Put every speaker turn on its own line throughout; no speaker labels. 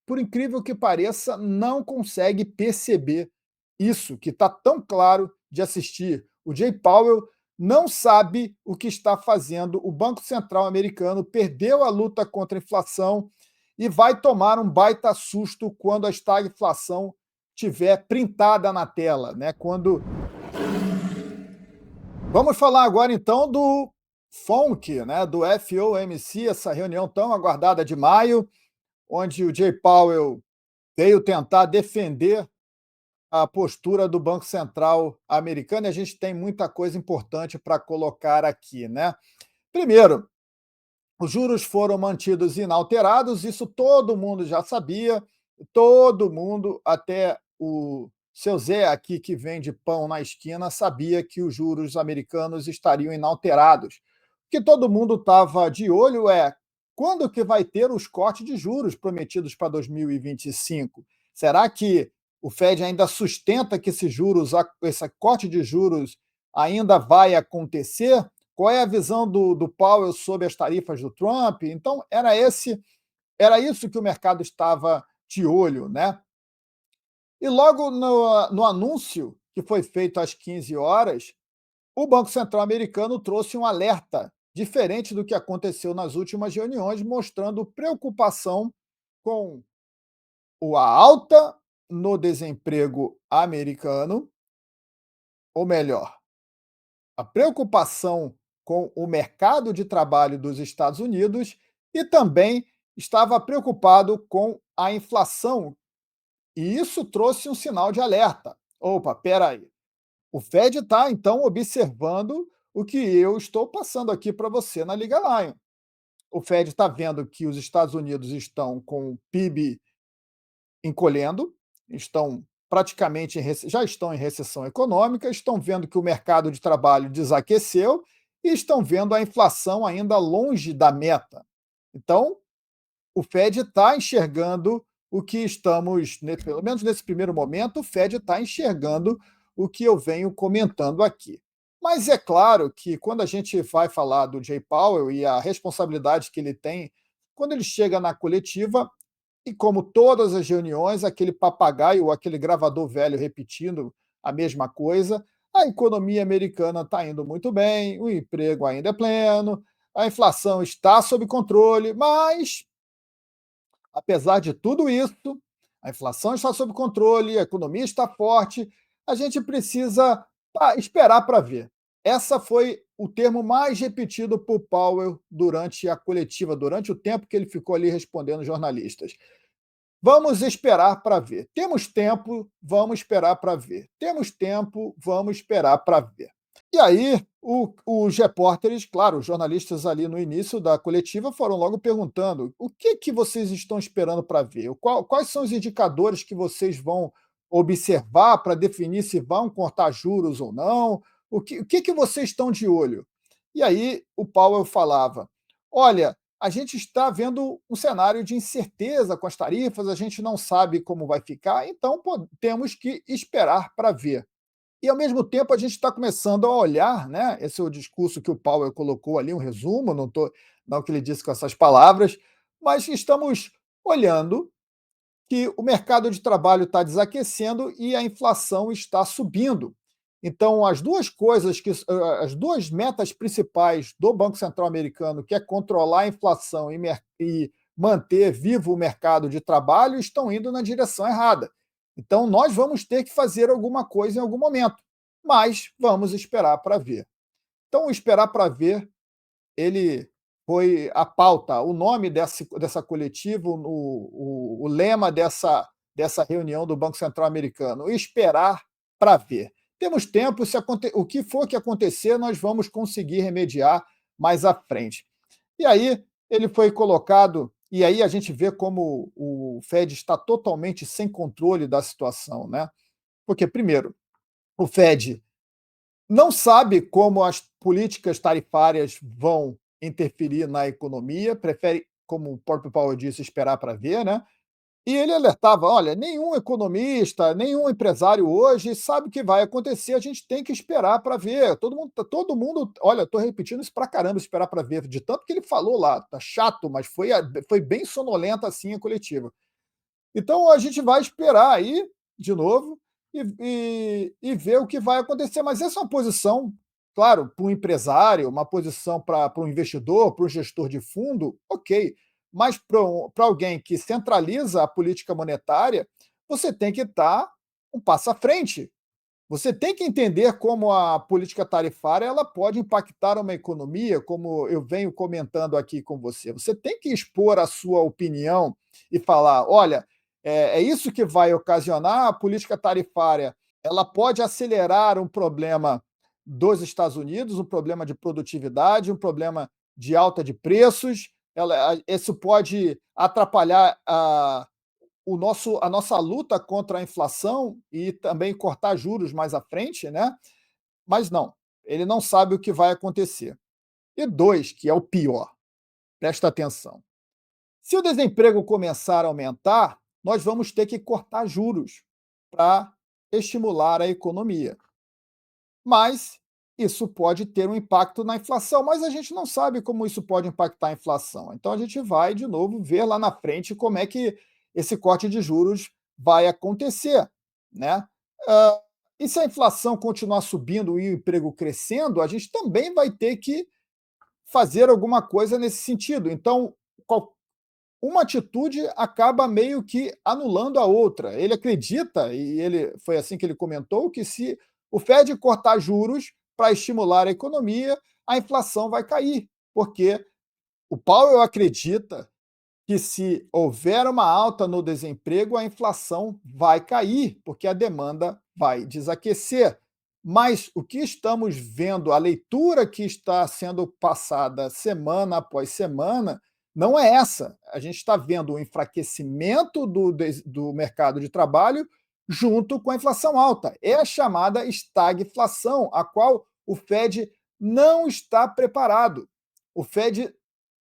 por incrível que pareça, não consegue perceber isso, que está tão claro de assistir. O Jay Powell não sabe o que está fazendo. O Banco Central americano perdeu a luta contra a inflação e vai tomar um baita susto quando a estagflação tiver printada na tela, né? Quando Vamos falar agora então do FOMC, né? Do FOMC, essa reunião tão aguardada de maio, onde o Jay Powell veio tentar defender a postura do Banco Central americano, e a gente tem muita coisa importante para colocar aqui, né? Primeiro, os juros foram mantidos inalterados, isso todo mundo já sabia, todo mundo, até o seu Zé aqui que vende pão na esquina, sabia que os juros americanos estariam inalterados. O que todo mundo estava de olho é quando que vai ter os cortes de juros prometidos para 2025? Será que o Fed ainda sustenta que esse corte de juros ainda vai acontecer? Qual é a visão do Powell sobre as tarifas do Trump? Então, era isso que o mercado estava de olho, né? E logo no anúncio que foi feito às 15 horas, o Banco Central americano trouxe um alerta diferente do que aconteceu nas últimas reuniões, mostrando preocupação com a alta no desemprego americano, ou melhor, a preocupação com o mercado de trabalho dos Estados Unidos e também estava preocupado com a inflação. E isso trouxe um sinal de alerta. Opa, espera aí. O Fed está, então, observando o que eu estou passando aqui para você na Liga Lion. O Fed está vendo que os Estados Unidos estão com o PIB encolhendo, estão praticamente já estão em recessão econômica, estão vendo que o mercado de trabalho desaqueceu e estão vendo a inflação ainda longe da meta. Então, o Fed está enxergando o que estamos, pelo menos nesse primeiro momento, o Fed está enxergando o que eu venho comentando aqui. Mas é claro que quando a gente vai falar do Jay Powell e a responsabilidade que ele tem, quando ele chega na coletiva, e como todas as reuniões, aquele papagaio ou aquele gravador velho repetindo a mesma coisa, a economia americana está indo muito bem, o emprego ainda é pleno, a inflação está sob controle, mas, apesar de tudo isso, a inflação está sob controle, a economia está forte, a gente precisa esperar para ver. Essa foi o termo mais repetido por Powell durante a coletiva, durante o tempo que ele ficou ali respondendo jornalistas. Vamos esperar para ver. Temos tempo, vamos esperar para ver. Temos tempo, vamos esperar para ver. E aí, os repórteres, claro, os jornalistas ali no início da coletiva foram logo perguntando: o que que vocês estão esperando para ver? Quais são os indicadores que vocês vão observar para definir se vão cortar juros ou não? O que vocês estão de olho? E aí o Powell falava: olha, a gente está vendo um cenário de incerteza com as tarifas, a gente não sabe como vai ficar, então temos que esperar para ver. E, ao mesmo tempo, a gente está começando a olhar, né? Esse é o discurso que o Powell colocou ali, um resumo, não que ele disse com essas palavras, mas estamos olhando que o mercado de trabalho está desaquecendo e a inflação está subindo. Então, as duas metas principais do Banco Central americano, que é controlar a inflação e manter vivo o mercado de trabalho, estão indo na direção errada. Então, nós vamos ter que fazer alguma coisa em algum momento, mas vamos esperar para ver. Então, o esperar para ver, ele foi a pauta, o nome dessa coletiva, o lema dessa reunião do Banco Central americano: esperar para ver. Temos tempo, o que for que acontecer, nós vamos conseguir remediar mais à frente. E aí ele foi colocado, e aí a gente vê como o Fed está totalmente sem controle da situação, né? Porque, primeiro, o Fed não sabe como as políticas tarifárias vão interferir na economia, prefere, como o próprio Powell disse, esperar para ver, né? E ele alertava: olha, nenhum economista, nenhum empresário hoje sabe o que vai acontecer, a gente tem que esperar para ver. Todo mundo, olha, estou repetindo isso para caramba, esperar para ver, de tanto que ele falou lá, tá chato, mas foi bem sonolenta assim a coletiva. Então a gente vai esperar aí, de novo, e ver o que vai acontecer. Mas essa é uma posição, claro, para um empresário, uma posição para um investidor, para um gestor de fundo, ok. Mas para alguém que centraliza a política monetária, você tem que estar um passo à frente. Você tem que entender como a política tarifária ela pode impactar uma economia, como eu venho comentando aqui com você. Você tem que expor a sua opinião e falar: olha, é isso que vai ocasionar a política tarifária. Ela pode acelerar um problema dos Estados Unidos, um problema de produtividade, um problema de alta de preços. Isso pode atrapalhar a nossa luta contra a inflação e também cortar juros mais à frente, né? Mas não, ele não sabe o que vai acontecer. E dois, que é o pior, presta atenção. Se o desemprego começar a aumentar, nós vamos ter que cortar juros para estimular a economia. Mas isso pode ter um impacto na inflação, mas a gente não sabe como isso pode impactar a inflação. Então a gente vai, de novo, ver lá na frente como é que esse corte de juros vai acontecer, né? Ah, e se a inflação continuar subindo e o emprego crescendo, a gente também vai ter que fazer alguma coisa nesse sentido. Então, uma atitude acaba meio que anulando a outra. Ele acredita, e ele foi assim que ele comentou, que se o Fed cortar juros para estimular a economia, a inflação vai cair, porque o Powell acredita que se houver uma alta no desemprego, a inflação vai cair, porque a demanda vai desaquecer. Mas o que estamos vendo, a leitura que está sendo passada semana após semana, não é essa. A gente está vendo o enfraquecimento do mercado de trabalho junto com a inflação alta. É a chamada estagflação, a qual o Fed não está preparado. O Fed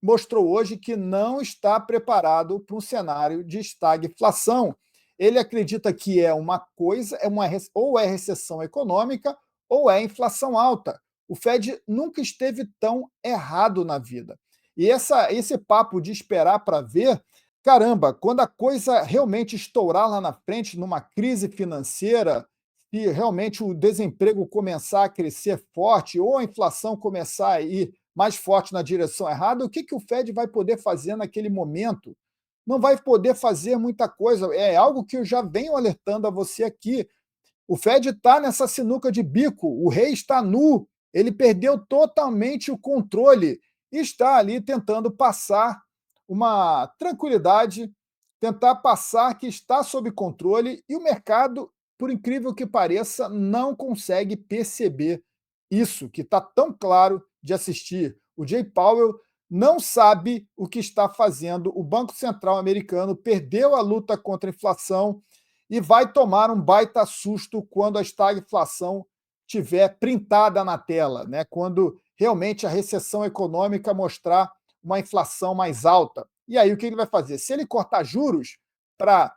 mostrou hoje que não está preparado para um cenário de estagflação. Ele acredita que é uma coisa, ou é recessão econômica ou é inflação alta. O Fed nunca esteve tão errado na vida. E esse papo de esperar para ver, caramba, quando a coisa realmente estourar lá na frente, numa crise financeira, se realmente o desemprego começar a crescer forte ou a inflação começar a ir mais forte na direção errada, o que o Fed vai poder fazer naquele momento? Não vai poder fazer muita coisa. É algo que eu já venho alertando a você aqui. O Fed está nessa sinuca de bico, o rei está nu, ele perdeu totalmente o controle e está ali tentando passar uma tranquilidade, tentar passar que está sob controle e o mercado, por incrível que pareça, não consegue perceber isso, que está tão claro de assistir. O Jay Powell não sabe o que está fazendo, o Banco Central americano perdeu a luta contra a inflação e vai tomar um baita susto quando a estagflação tiver printada na tela, né? Quando realmente a recessão econômica mostrar uma inflação mais alta. E aí o que ele vai fazer? Se ele cortar juros para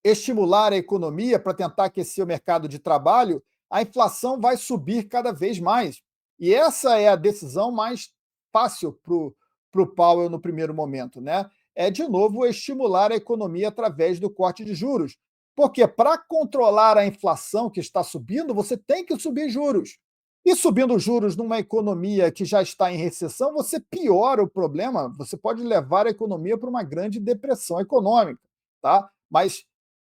estimular a economia, para tentar aquecer o mercado de trabalho, a inflação vai subir cada vez mais. E essa é a decisão mais fácil para o Powell no primeiro momento, né? É, de novo, estimular a economia através do corte de juros. Porque para controlar a inflação que está subindo, você tem que subir juros. E subindo juros numa economia que já está em recessão, você piora o problema, você pode levar a economia para uma grande depressão econômica, tá? Mas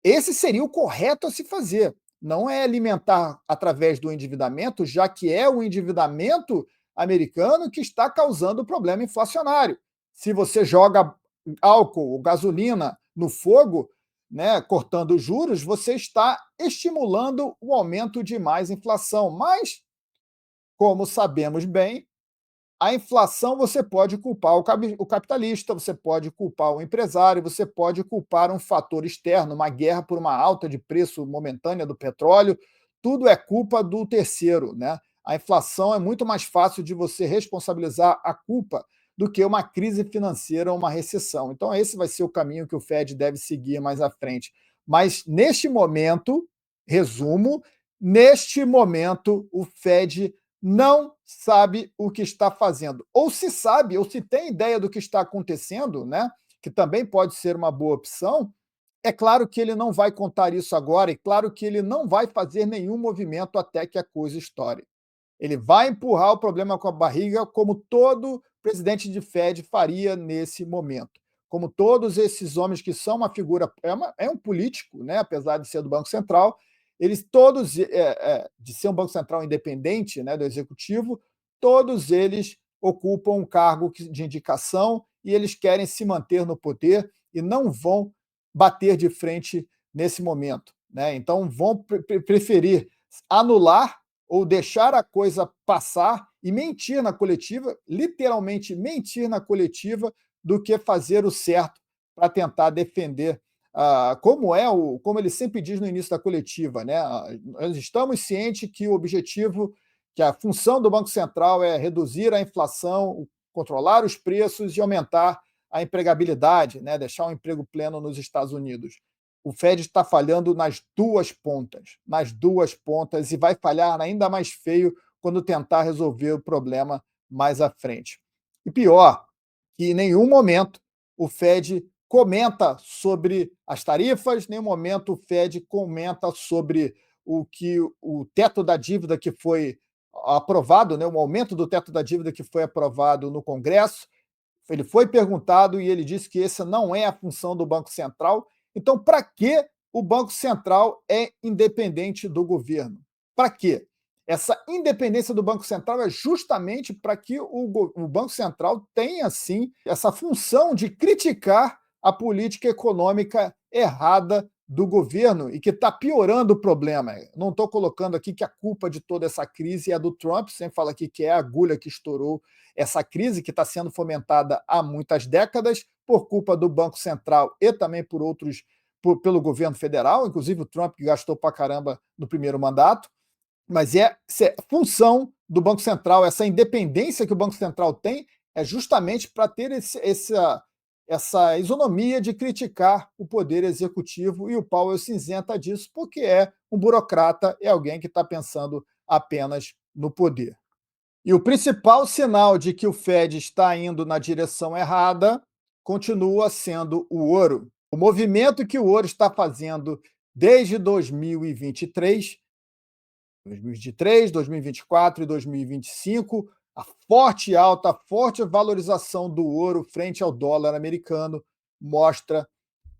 esse seria o correto a se fazer. Não é alimentar através do endividamento, já que é o endividamento americano que está causando o problema inflacionário. Se você joga álcool ou gasolina no fogo, né, cortando juros, você está estimulando o aumento de mais inflação. Mas, como sabemos bem, a inflação você pode culpar o capitalista, você pode culpar o empresário, você pode culpar um fator externo, uma guerra por uma alta de preço momentânea do petróleo, tudo é culpa do terceiro, né? A inflação é muito mais fácil de você responsabilizar a culpa do que uma crise financeira ou uma recessão. Então, esse vai ser o caminho que o Fed deve seguir mais à frente. Mas, neste momento, resumo, neste momento, o Fed não sabe o que está fazendo. Ou se sabe, ou se tem ideia do que está acontecendo, né? Que também pode ser uma boa opção, É claro que ele não vai contar isso agora, e claro que ele não vai fazer nenhum movimento até que a coisa estoure. Ele vai empurrar o problema com a barriga, como todo presidente de Fed faria nesse momento. Como todos esses homens que são uma figura, é um político, né, apesar de ser do Banco Central, eles todos, de ser um Banco Central independente, né, do executivo, todos eles ocupam um cargo de indicação e eles querem se manter no poder e não vão bater de frente nesse momento, né? Então vão preferir anular ou deixar a coisa passar e mentir na coletiva, literalmente mentir na coletiva, do que fazer o certo para tentar defender, como ele sempre diz no início da coletiva, né? Nós estamos cientes que o objetivo, que a função do Banco Central é reduzir a inflação, controlar os preços e aumentar a empregabilidade, né? Deixar o emprego pleno nos Estados Unidos. O Fed está falhando nas duas pontas, e vai falhar ainda mais feio quando tentar resolver o problema mais à frente. E pior, que em nenhum momento o Fed comenta sobre as tarifas, em nenhum momento o Fed comenta sobre o teto da dívida que foi aprovado, né, o aumento do teto da dívida que foi aprovado no Congresso. Ele foi perguntado e ele disse que essa não é a função do Banco Central. Então, para que o Banco Central é independente do governo? Para quê? Essa independência do Banco Central é justamente para que o Banco Central tenha, sim, essa função de criticar a política econômica errada do governo e que está piorando o problema. Não estou colocando aqui que a culpa de toda essa crise é do Trump, sempre fala aqui que é a agulha que estourou essa crise, que está sendo fomentada há muitas décadas por culpa do Banco Central e também por outros, pelo governo federal, inclusive o Trump, que gastou para caramba no primeiro mandato. Mas é função do Banco Central, essa independência que o Banco Central tem é justamente para ter essa isonomia de criticar o poder executivo, e o Powell se isenta disso porque é um burocrata, é alguém que está pensando apenas no poder. E o principal sinal de que o Fed está indo na direção errada continua sendo o ouro. O movimento que o ouro está fazendo desde 2023, 2024 e 2025, a forte alta, a forte valorização do ouro frente ao dólar americano mostra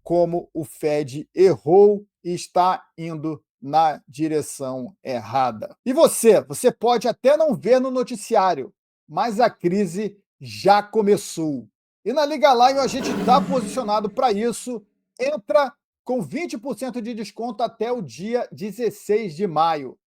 como o Fed errou e está indo na direção errada. E você pode até não ver no noticiário, mas a crise já começou. E na Liga Lion a gente está posicionado para isso. Entra com 20% de desconto até o dia 16 de maio.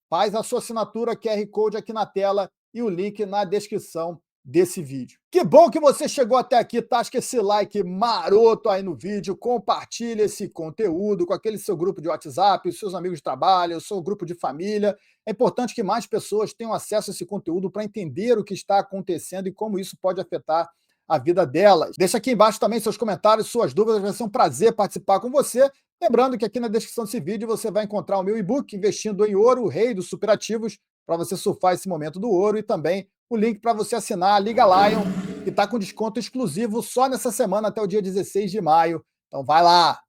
Faz a sua assinatura, QR Code aqui na tela e o link na descrição desse vídeo. Que bom que você chegou até aqui, tasca esse like maroto aí no vídeo, compartilha esse conteúdo com aquele seu grupo de WhatsApp, os seus amigos de trabalho, o seu grupo de família. É importante que mais pessoas tenham acesso a esse conteúdo para entender o que está acontecendo e como isso pode afetar a vida delas. Deixa aqui embaixo também seus comentários, suas dúvidas, vai ser um prazer participar com você. Lembrando que aqui na descrição desse vídeo você vai encontrar o meu e-book Investindo em Ouro, o Rei dos Superativos, para você surfar esse momento do ouro, e também o link para você assinar a Liga Lion, que está com desconto exclusivo só nessa semana até o dia 16 de maio. Então vai lá.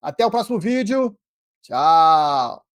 Até o próximo vídeo. Tchau.